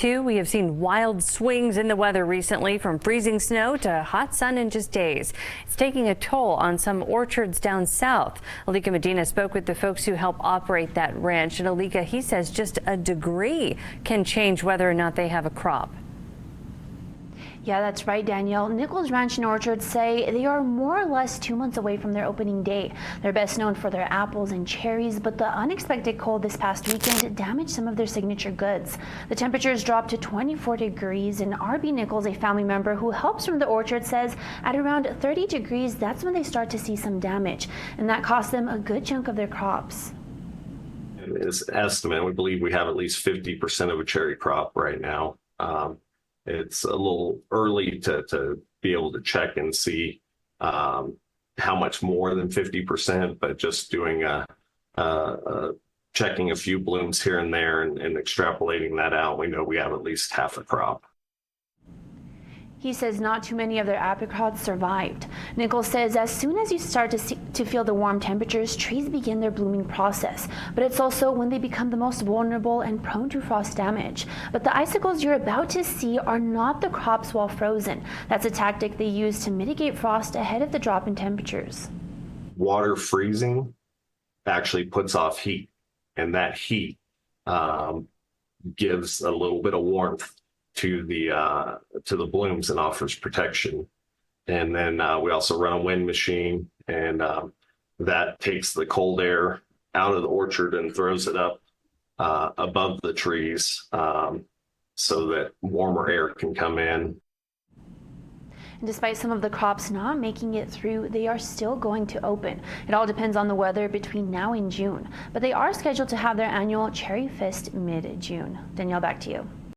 We have seen wild swings in the weather recently, from freezing snow to hot sun in just days. It's taking a toll on some orchards down south. Alika Medina spoke with the folks who help operate that ranch. And Alika, he says just a degree can change whether or not they have a crop. Yeah, that's right, Danielle. Nichols Ranch and Orchards say they are more or less 2 months away from their opening day. They're best known for their apples and cherries, but the unexpected cold this past weekend damaged some of their signature goods. The temperatures dropped to 24 degrees, and R.B. Nichols, a family member who helps from the orchard, says at around 30 degrees, that's when they start to see some damage, and that cost them a good chunk of their crops. As an estimate, we believe we have at least 50% of a cherry crop right now. It's a little early to be able to check and see how much more than 50%, but just doing checking a few blooms here and there and extrapolating that out, we know we have at least half a crop. He says not too many of their apricots survived. Nichols says as soon as you start to feel the warm temperatures, trees begin their blooming process. But it's also when they become the most vulnerable and prone to frost damage. But the icicles you're about to see are not the crops while frozen. That's a tactic they use to mitigate frost ahead of the drop in temperatures. Water freezing actually puts off heat, and that heat gives a little bit of warmth to the blooms and offers protection. And then we also run a wind machine, and that takes the cold air out of the orchard and throws it up above the trees so that warmer air can come in. And despite some of the crops not making it through, they are still going to open. It all depends on the weather between now and June, but they are scheduled to have their annual Cherry Fest mid-June. Danielle, back to you.